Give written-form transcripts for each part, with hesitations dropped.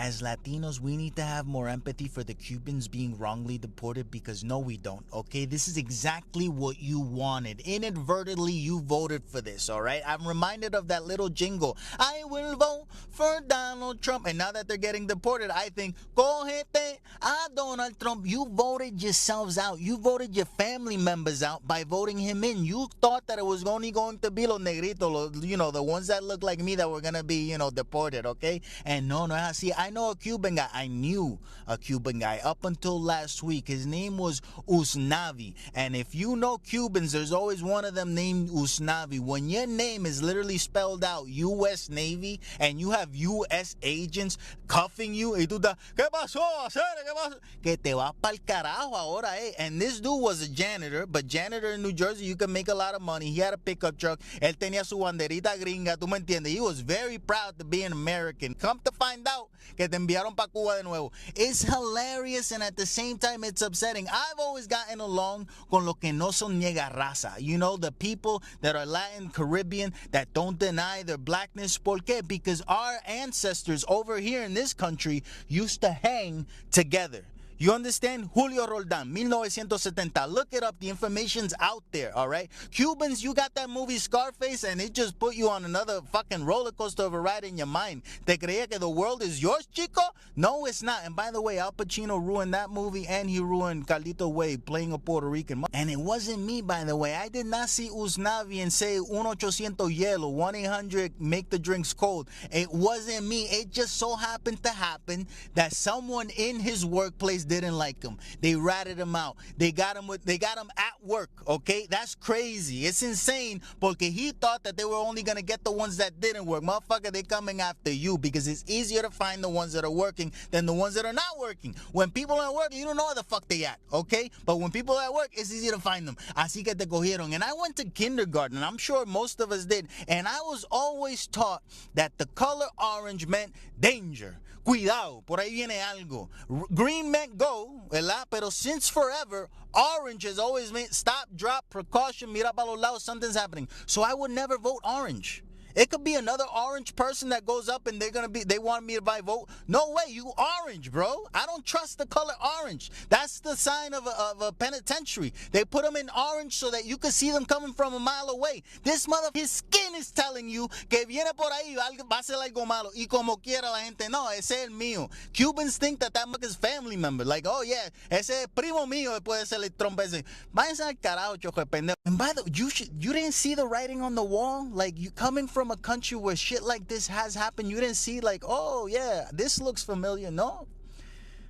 as Latinos, we need to have more empathy for the Cubans being wrongly deported, because no, we don't, okay? This is exactly what you wanted. Inadvertently, you voted for this, all right? I'm reminded of that little jingle, I will vote for Donald Trump. And now that they're getting deported, I think, cógete a Donald Trump. You voted yourselves out. You voted your family members out by voting him in. You thought that it was only going to be los negritos, the ones that look like me that were going to be, deported, okay? And no, see, I know a Cuban guy. I knew a Cuban guy up until last week. His name was Usnavi. And if you know Cubans, there's always one of them named Usnavi. When your name is literally spelled out U.S. Navy and you have U.S. agents cuffing you, y tú estás, ¿qué pasó? ¿Qué pasó? Que te vas pa'l carajo ahora, eh? And this dude was a janitor, but janitor in New Jersey, you can make a lot of money. He had a pickup truck. Él tenía su banderita gringa, tú me entiendes. He was very proud to be an American. Come to find out que te enviaron pa' Cuba de nuevo. It's hilarious, and at the same time, it's upsetting. I've always gotten along con los que no son niega raza. The people that are Latin, Caribbean, that don't deny their blackness. ¿Por qué? Because our ancestors over here in this country used to hang together. You understand? Julio Roldan, 1970. Look it up. The information's out there, all right? Cubans, you got that movie Scarface, and it just put you on another fucking roller coaster of a ride in your mind. ¿Te creía que the world is yours, chico? No, it's not. And by the way, Al Pacino ruined that movie, and he ruined Carlito Way playing a Puerto Rican. And it wasn't me, by the way. I did not see Usnavi and say 1-800 hielo, 1-800 make the drinks cold. It wasn't me. It just so happened to happen that someone in his workplace didn't like him. They ratted him out. They got him at work, okay? That's crazy. It's insane, porque he thought that they were only going to get the ones that didn't work. Motherfucker, they coming after you because it's easier to find the ones that are working than the ones that are not working. When people aren't working, you don't know where the fuck they at, okay? But when people are at work, it's easy to find them. Así que te cogieron. And I went to kindergarten, and I'm sure most of us did, and I was always taught that the color orange meant danger. Cuidado, por ahí viene algo. Green meant go, ¿verdad? Pero since forever, orange has always meant stop, drop, precaution, mira para los lados, something's happening. So I would never vote orange. It could be another orange person that goes up and they want me to vote. No way, you orange, bro. I don't trust the color orange. That's the sign of a penitentiary. They put them in orange so that you can see them coming from a mile away. This his skin is telling you que viene por ahí, va a ser algo malo. Y como quiera la gente, no, ese es el mío. Cubans think that is family member. Like, oh yeah, ese es primo mío, puede ser el trompa ese. Váyanse al carajo, choco de pendejo. And by the way, you didn't see the writing on the wall? Like, you coming from a country where shit like this has happened, you didn't see like, oh yeah, this looks familiar. No,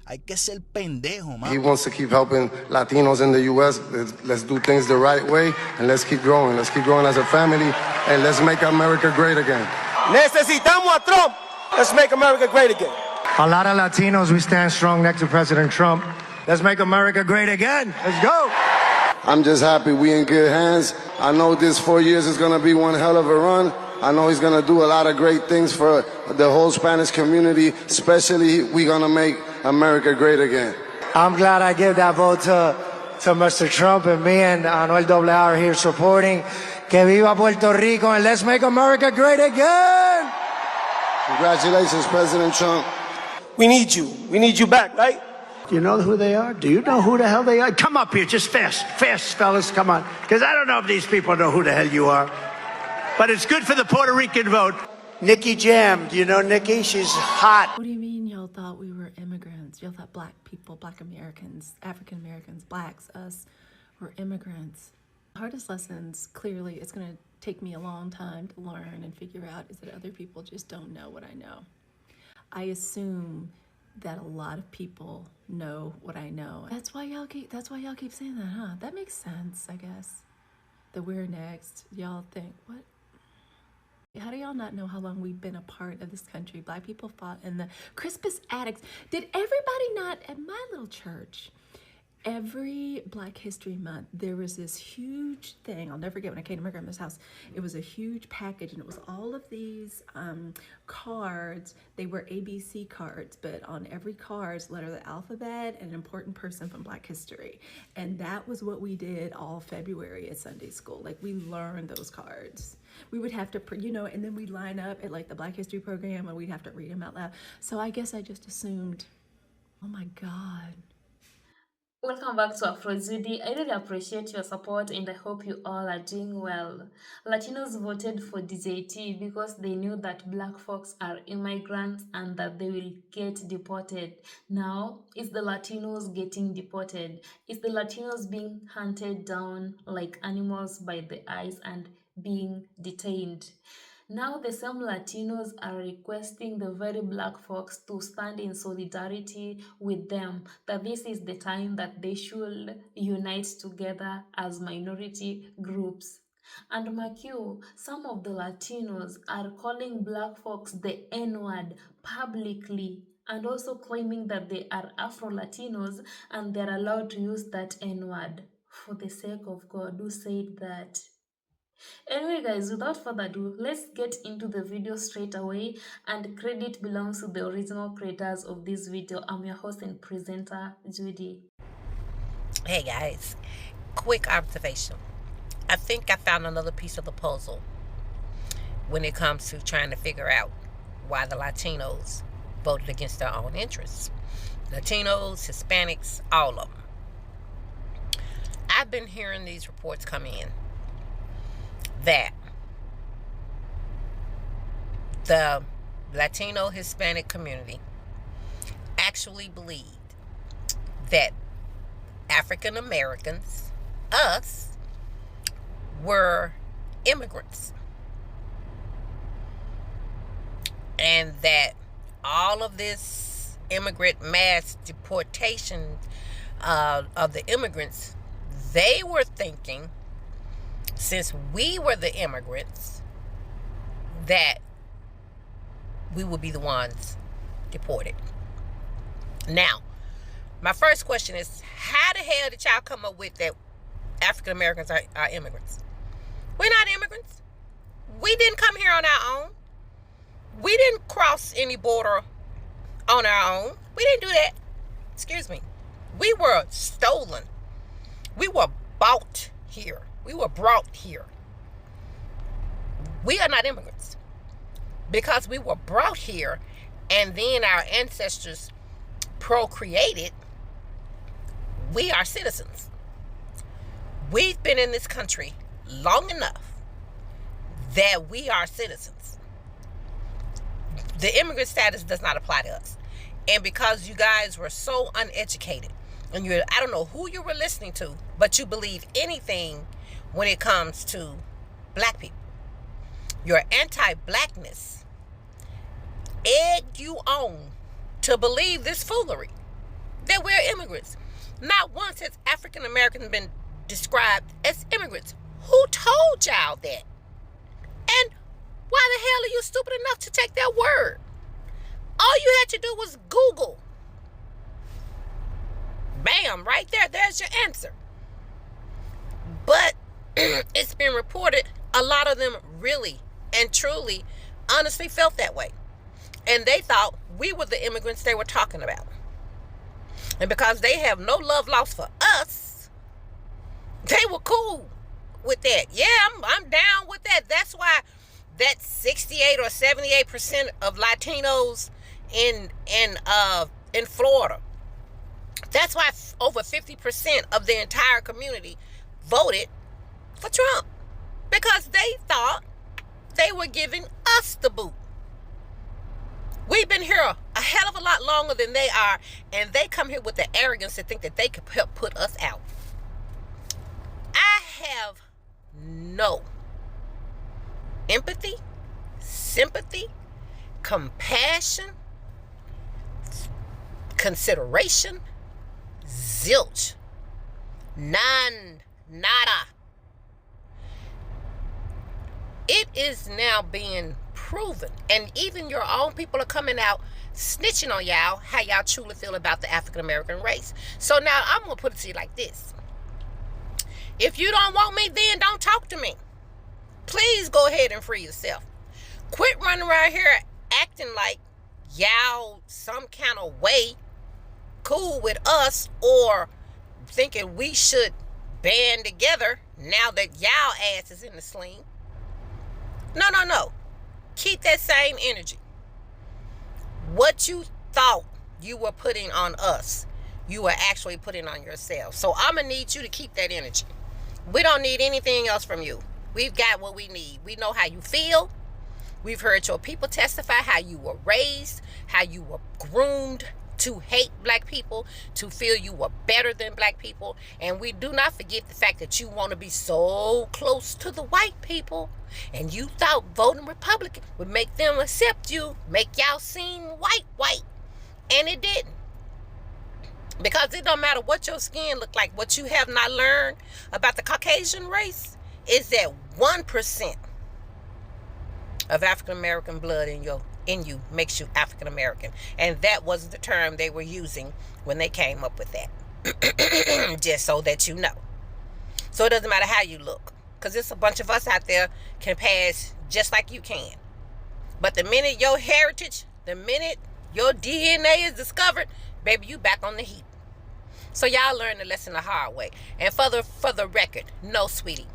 hay que ser pendejo, man. He wants to keep helping Latinos in the U.S. Let's do things the right way, and let's keep growing. Let's keep growing as a family, and let's make America great again. Necesitamos a Trump. Let's make America great again. A lot of Latinos, we stand strong next to President Trump. Let's make America great again. Let's go. I'm just happy we in good hands. I know this 4 years is going to be one hell of a run. I know he's going to do a lot of great things for the whole Spanish community. Especially, we're going to make America great again. I'm glad I gave that vote to Mr. Trump, and me and Anuel AA are here supporting. Que viva Puerto Rico, and let's make America great again. Congratulations, President Trump. We need you. We need you back, right? Do you know who they are? Do you know who the hell they are? Come up here, just fast, fellas, come on. Because I don't know if these people know who the hell you are. But it's good for the Puerto Rican vote. Nikki Jam, do you know Nikki? She's hot. What do you mean y'all thought we were immigrants? Y'all thought black people, black Americans, African Americans, blacks, us, were immigrants. The hardest lessons, clearly, it's going to take me a long time to learn and figure out is that other people just don't know what I know. I assume that a lot of people know what I know. That's why y'all keep saying that, huh? That makes sense, I guess. That we're next. Y'all think, what? How do y'all not know how long we've been a part of this country? Black people fought in the Crispus Attucks. Did everybody not, at my little church, every Black History Month, there was this huge thing. I'll never forget when I came to my grandma's house. It was a huge package, and it was all of these cards. They were ABC cards, but on every card, letter of the alphabet, and an important person from Black history. And that was what we did all February at Sunday school. Like, we learned those cards. We would have to, and then we'd line up at like the Black History program, and we'd have to read them out loud. So I guess I just assumed, oh my God. Welcome back to AfroZudi. I really appreciate your support and I hope you all are doing well. Latinos voted for DJT because they knew that black folks are immigrants and that they will get deported. Now, it's the Latinos getting deported. It's the Latinos being hunted down like animals by the eyes and being detained. Now the same Latinos are requesting the very black folks to stand in solidarity with them, that this is the time that they should unite together as minority groups. And mark you, some of the Latinos are calling black folks the N-word publicly and also claiming that they are Afro-Latinos and they're allowed to use that N-word. For the sake of God, who said that? Anyway guys, without further ado, let's get into the video straight away, and credit belongs to the original creators of this video. I'm your host and presenter, Judy. Hey guys, quick observation. I think I found another piece of the puzzle when it comes to trying to figure out why the Latinos voted against their own interests. Latinos, Hispanics, all of them. I've been hearing these reports come in that the Latino Hispanic community actually believed that African Americans, us, were immigrants, and that all of this immigrant mass deportation of the immigrants, they were thinking, since we were the immigrants, that we would be the ones deported. Now, my first question is, how the hell did y'all come up with that African Americans are immigrants? We're not immigrants. We didn't come here on our own. We didn't cross any border on our own. We didn't do that. Excuse me. We were stolen. We were bought here. We were brought here. We are not immigrants because we were brought here and then our ancestors procreated. We are citizens. We've been in this country long enough that we are citizens. The immigrant status does not apply to us. And because you guys were so uneducated, and I don't know who you were listening to, but you believe anything when it comes to black people. Your anti-blackness egged you on to believe this foolery, that we're immigrants. Not once has African Americans been described as immigrants. Who told y'all that? And why the hell are you stupid enough to take their word? All you had to do was Google. Bam, right there, there's your answer. But it's been reported a lot of them really and truly honestly felt that way. And they thought we were the immigrants they were talking about. And because they have no love lost for us, they were cool with that. Yeah, I'm down with that. That's why that 68 or 78% of Latinos in Florida, that's why over 50% of the entire community voted for Trump, because they thought they were giving us the boot. We've been here a hell of a lot longer than they are, and they come here with the arrogance to think that they could help put us out. I have no empathy, sympathy, compassion, consideration, zilch, none, nada. It is now being proven, and even your own people are coming out snitching on y'all how y'all truly feel about the African American race. So now I'm going to put it to you like this. If you don't want me, then don't talk to me. Please go ahead and free yourself. Quit running around here acting like y'all some kind of way cool with us, or thinking we should band together now that y'all ass is in the sling. No. Keep that same energy. What you thought you were putting on us, you were actually putting on yourself. So I'm going to need you to keep that energy. We don't need anything else from you. We've got what we need. We know how you feel. We've heard your people testify how you were raised, how you were groomed to hate black people, to feel you were better than black people. And we do not forget the fact that you want to be so close to the white people. And you thought voting Republican would make them accept you, make y'all seem white. And it didn't. Because it don't matter what your skin look like. What you have not learned about the Caucasian race is that 1% of African American blood in you makes you African American. And that was the term they were using when they came up with that. Just so that you know. So it doesn't matter how you look. Because there's a bunch of us out there can pass just like you can. But the minute your heritage, the minute your DNA is discovered, baby, you back on the heat. So y'all learn the lesson the hard way. And for the record, no, sweetie,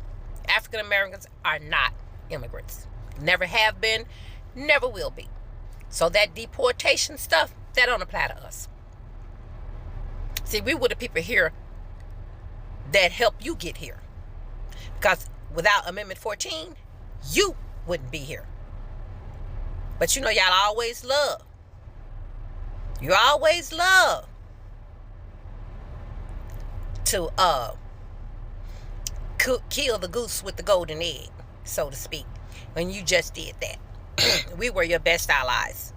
African Americans are not immigrants. Never have been, never will be. So that deportation stuff, that don't apply to us. See, we were the people here that helped you get here. Because without Amendment 14, you wouldn't be here. But you know, y'all always love. You always love to kill the goose with the golden egg, so to speak, when you just did that. We were your best allies.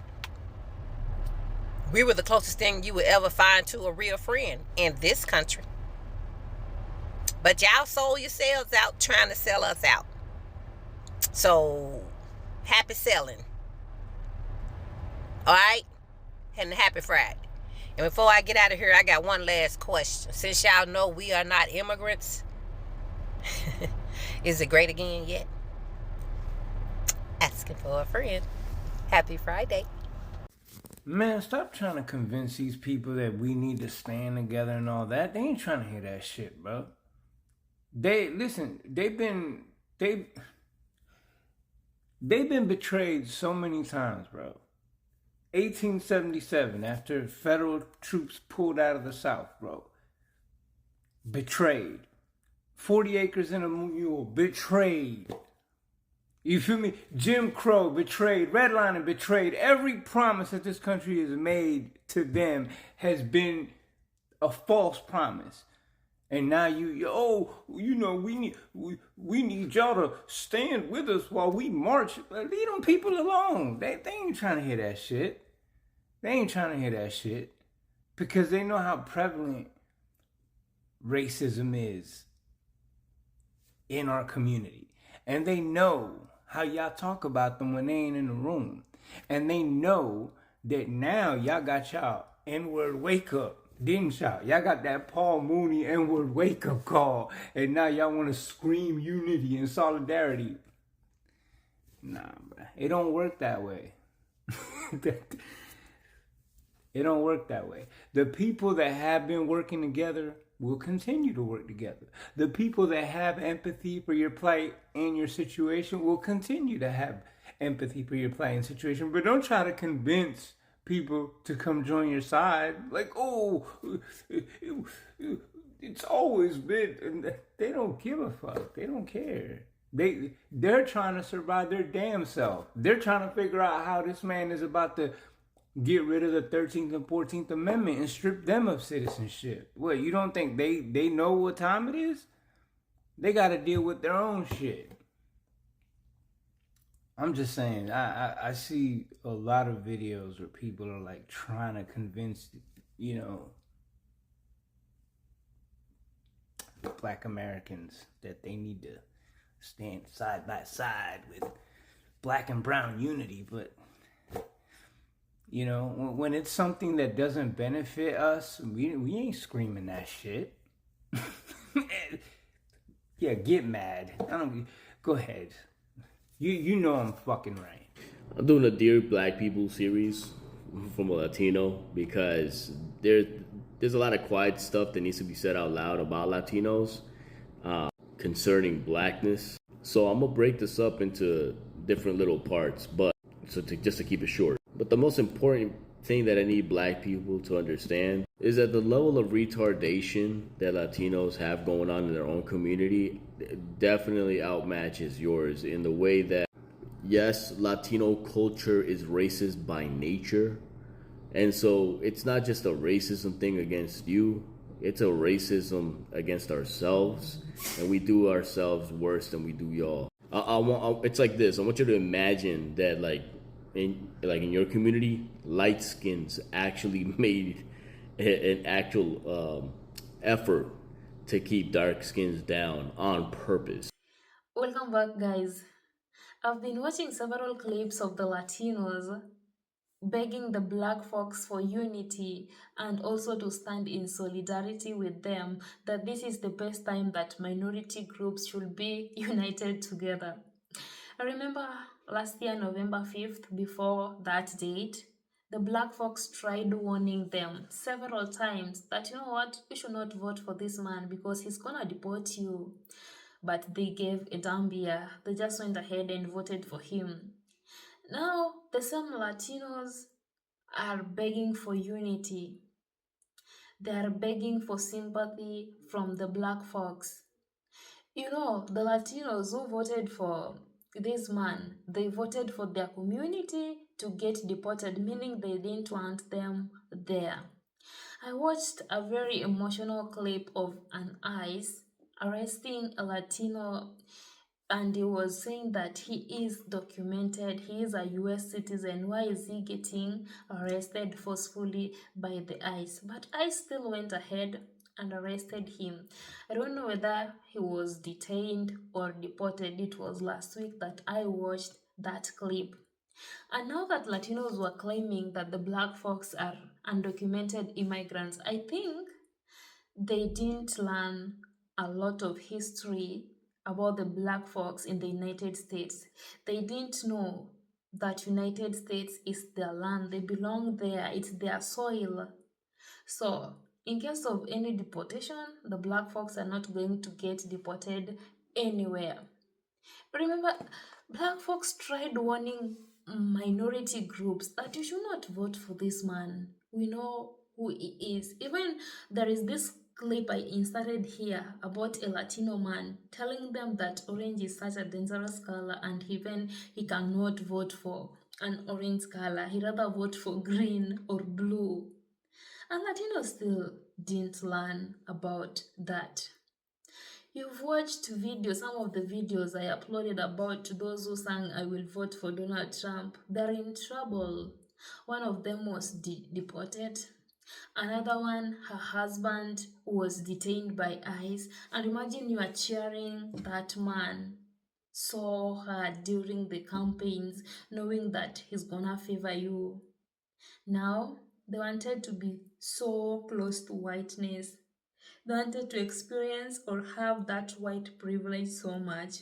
We were the closest thing you would ever find to a real friend in this country. But y'all sold yourselves out trying to sell us out. So, happy selling. All right? And happy Friday. And before I get out of here, I got one last question. Since y'all know we are not immigrants, is it great again yet? Asking for a friend. Happy Friday. Man, stop trying to convince these people that we need to stand together and all that. They ain't trying to hear that shit, bro. They've been betrayed so many times, bro. 1877, after federal troops pulled out of the South, bro. Betrayed. 40 acres in a mule, betrayed. You feel me? Jim Crow, betrayed. Redlining, betrayed. Every promise that this country has made to them has been a false promise. And now we need y'all to stand with us while we march. Leave them people alone. They ain't trying to hear that shit. They ain't trying to hear that shit. Because they know how prevalent racism is in our community. And they know how y'all talk about them when they ain't in the room. And they know that now y'all got y'all N-word wake up. Didn't y'all? Y'all got that Paul Mooney N-word wake up call. And now y'all want to scream unity and solidarity. Nah, bro. It don't work that way. It don't work that way. The people that have been working together will continue to work together. The people that have empathy for your plight and your situation will continue to have empathy for your plight and situation. But don't try to convince people to come join your side. Like, oh, it's always been. They don't give a fuck. They don't care. They're trying to survive their damn self. They're trying to figure out how this man is about to get rid of the 13th and 14th Amendment and strip them of citizenship. What, you don't think they know what time it is? They got to deal with their own shit. I'm just saying, I see a lot of videos where people are like trying to convince, Black Americans that they need to stand side by side with Black and brown unity, but You know, when it's something that doesn't benefit us, we ain't screaming that shit. Yeah, get mad. I don't. Go ahead. You know I'm fucking right. I'm doing a Dear Black People series from a Latino because there's a lot of quiet stuff that needs to be said out loud about Latinos concerning blackness. So I'm gonna break this up into different little parts, but just to keep it short. But the most important thing that I need black people to understand is that the level of retardation that Latinos have going on in their own community definitely outmatches yours in the way that, yes, Latino culture is racist by nature. And so it's not just a racism thing against you, it's a racism against ourselves. And we do ourselves worse than we do y'all. It's like this. I want you to imagine that in your community, light skins actually made an actual effort to keep dark skins down on purpose. Welcome back, guys. I've been watching several clips of the Latinos begging the black folks for unity and also to stand in solidarity with them, that this is the best time that minority groups should be united together. I remember last year, November 5th, before that date, the black folks tried warning them several times that, you know what, you should not vote for this man because he's gonna deport you. But they gave a damn beer. They just went ahead and voted for him. Now, the same Latinos are begging for unity. They are begging for sympathy from the black folks. You know, the Latinos who voted for this man, they voted for their community to get deported, meaning they didn't want them there. I watched a very emotional clip of an ICE arresting a Latino, and he was saying that he is documented, he is a US citizen. Why is he getting arrested forcefully by the ICE? But ICE still went ahead and arrested him. I don't know whether he was detained or deported. It was last week that I watched that clip. And now that Latinos were claiming that the black folks are undocumented immigrants, I think they didn't learn a lot of history about the black folks in the United States. They didn't know that United States is their land. They belong there. It's their soil. So in case of any deportation, the black folks are not going to get deported anywhere. Remember, black folks tried warning minority groups that you should not vote for this man. We know who he is. Even there is this clip I inserted here about a Latino man telling them that orange is such a dangerous color and even he cannot vote for an orange color. He rather vote for green or blue. And Latinos still didn't learn about that. You've watched videos, some of the videos I uploaded about those who sang I will vote for Donald Trump. They're in trouble. One of them was deported. Another one, her husband was detained by ICE. And imagine you are cheering that man so hard during the campaigns, knowing that he's gonna favor you. Now, they wanted to be so close to whiteness. They wanted to experience or have that white privilege so much.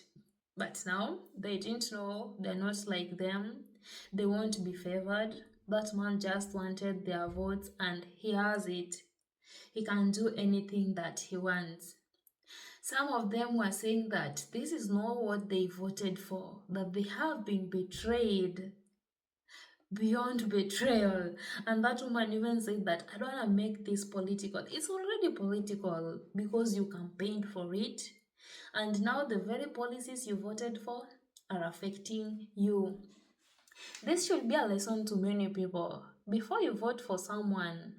But now they didn't know, they're not like them. They won't be favored. That man just wanted their votes and he has it. He can do anything that he wants. Some of them were saying that this is not what they voted for, that they have been betrayed beyond betrayal. And that woman even said that I don't want to make this political. It's already political because you campaigned for it, and now the very policies you voted for are affecting you. This should be a lesson to many people. Before you vote for someone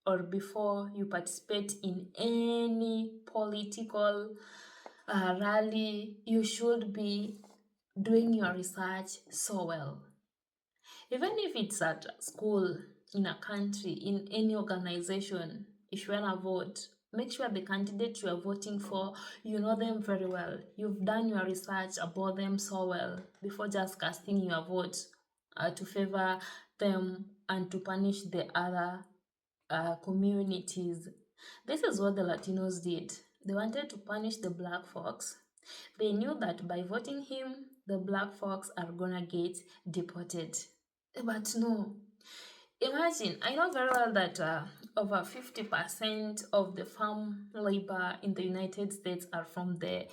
or before you participate in any political rally, you should be doing your research so well. Even if it's at school, in a country, in any organization, if you want to vote, make sure the candidate you are voting for, you know them very well. You've done your research about them so well before just casting your vote to favor them and to punish the other communities. This is what the Latinos did. They wanted to punish the black folks. They knew that by voting him, the black folks are gonna get deported. But no. Imagine, I know very well that over 50% of the farm labor in the United States are from the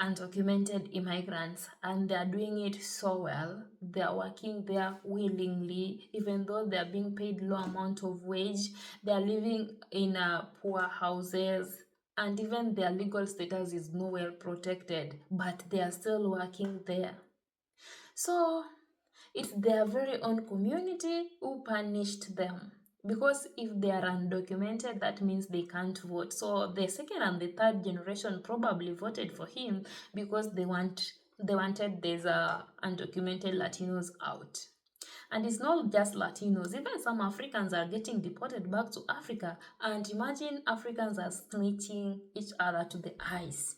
undocumented immigrants, and they are doing it so well. They are working there willingly, even though they are being paid low amount of wage. They are living in poor houses, and even their legal status is nowhere protected, but they are still working there. So it's their very own community who punished them. Because if they are undocumented, that means they can't vote. So the second and the third generation probably voted for him because they wanted these undocumented Latinos out. And it's not just Latinos, even some Africans are getting deported back to Africa. And imagine Africans are snitching each other to the eyes.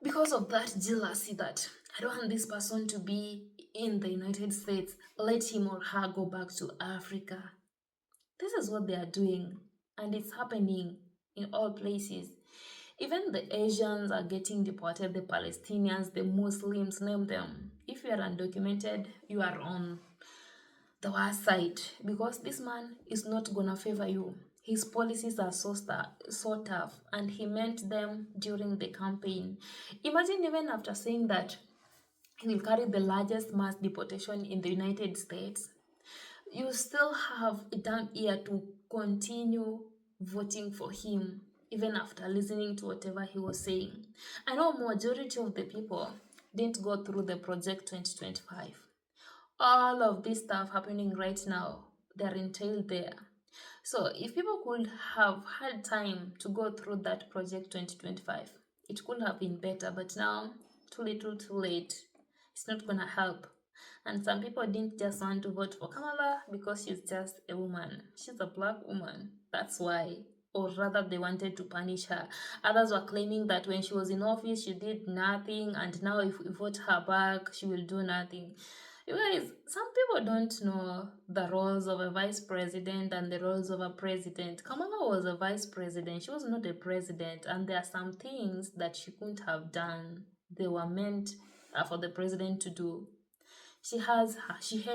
Because of that jealousy that I don't want this person to be in the United States, let him or her go back to Africa. This is what they are doing, and it's happening in all places. Even the Asians are getting deported, the Palestinians, the Muslims, name them. If you are undocumented, you are on the worst side because this man is not gonna favor you. His policies are so tough, and he meant them during the campaign. Imagine even after saying that he will carry the largest mass deportation in the United States, you still have a damn ear to continue voting for him, even after listening to whatever he was saying. I know majority of the people didn't go through the Project 2025. All of this stuff happening right now, they're entailed there. So if people could have had time to go through that Project 2025, it could have been better, but now, too little, too late. It's not gonna help. And some people didn't just want to vote for Kamala because she's just a woman. She's a black woman. That's why. Or rather, they wanted to punish her. Others were claiming that when she was in office, she did nothing, and now if we vote her back, she will do nothing. You guys, some people don't know the roles of a vice president and the roles of a president. Kamala was a vice president. She was not a president, and there are some things that she couldn't have done. They were meant for the president to do. She had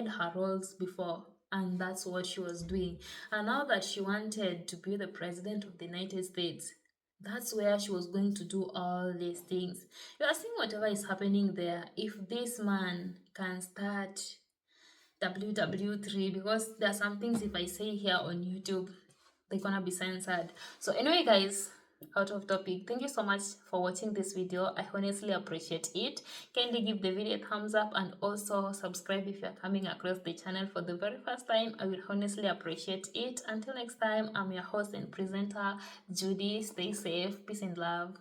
her roles before, and that's what she was doing. And now that she wanted to be the president of the United States, that's where she was going to do all these things. You are seeing whatever is happening there. If this man can start WW3, because there are some things if I say here on YouTube, they're gonna be censored. So anyway, guys, out of topic, thank you so much for watching this video. I honestly appreciate it. Kindly give the video a thumbs up and also subscribe if you're coming across the channel for the very first time. I will honestly appreciate it. Until next time, I'm your host and presenter, Judy. Stay safe, peace and love.